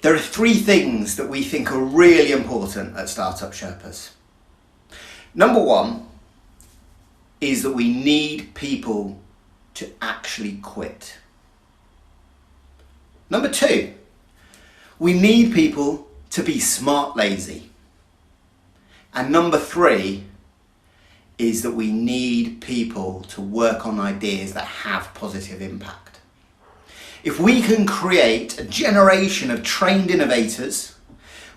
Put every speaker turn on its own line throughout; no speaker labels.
There are three things that we think are really important at Startup Sherpas. Number one is that we need people to actually quit. Number two, we need people to be smart lazy. And number three is that we need people to work on ideas that have positive impact. If we can create a generation of trained innovators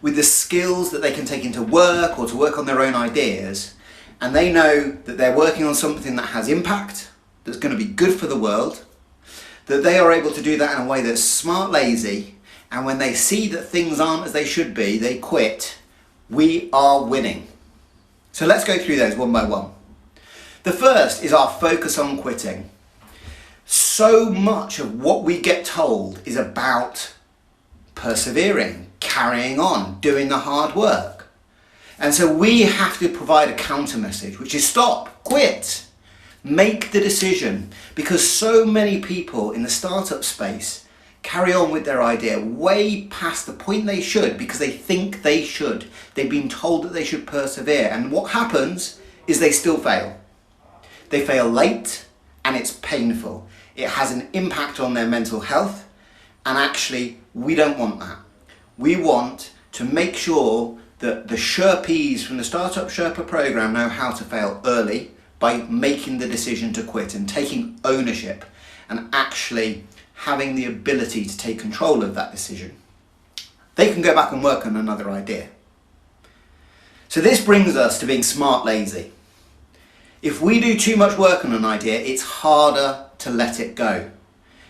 with the skills that they can take into work or to work on their own ideas, and they know that they're working on something that has impact, that's going to be good for the world, that they are able to do that in a way that's smart lazy, and when they see that things aren't as they should be, they quit, we are winning. So let's go through those one by one. The first is our focus on quitting. So much of what we get told is about persevering, carrying on, doing the hard work. And so we have to provide a counter message, which is stop, quit, make the decision. Because so many people in the startup space carry on with their idea way past the point they should because they think they should. They've been told that they should persevere. And what happens is they still fail. They fail late and it's painful. It has an impact on their mental health, and actually we don't want that. We want to make sure that the Sherpies from the Startup Sherpa program know how to fail early by making the decision to quit and taking ownership and actually having the ability to take control of that decision. They can go back and work on another idea. So this brings us to being smart lazy. If we do too much work on an idea, it's harder to let it go.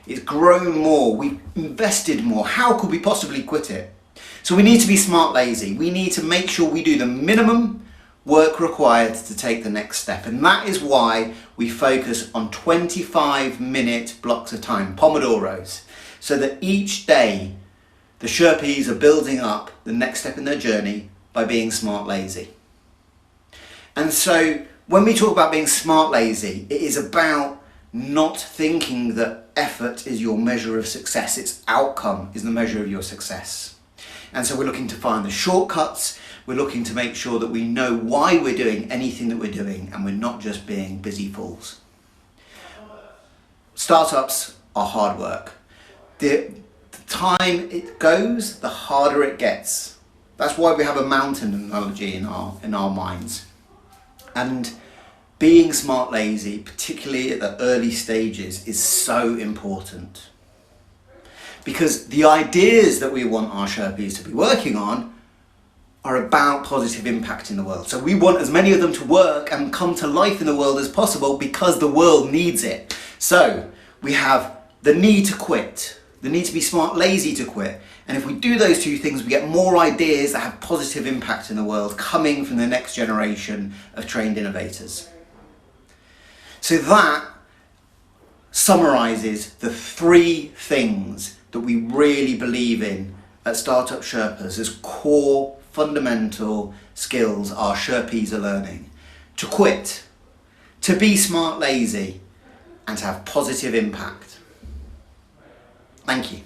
It's grown more, we've invested more. How could we possibly quit it? So we need to be smart lazy. We need to make sure we do the minimum work required to take the next step. And that is why we focus on 25-minute blocks of time, Pomodoros, so that each day the Sherpies are building up the next step in their journey by being smart lazy. And so when we talk about being smart lazy, it is about not thinking that effort is your measure of success, its outcome is the measure of your success. And so we're looking to find the shortcuts, we're looking to make sure that we know why we're doing anything that we're doing, and we're not just being busy fools. Startups are hard work. The time it goes, the harder it gets. That's why we have a mountain analogy in our minds. And being smart lazy, particularly at the early stages, is so important. Because the ideas that we want our Sherpies to be working on are about positive impact in the world. So we want as many of them to work and come to life in the world as possible because the world needs it. So we have the need to quit, the need to be smart lazy to quit. And if we do those two things, we get more ideas that have positive impact in the world coming from the next generation of trained innovators. So that summarizes the three things that we really believe in at Startup Sherpas as core fundamental skills our Sherpies are learning. To quit, to be smart lazy, and to have positive impact. Thank you.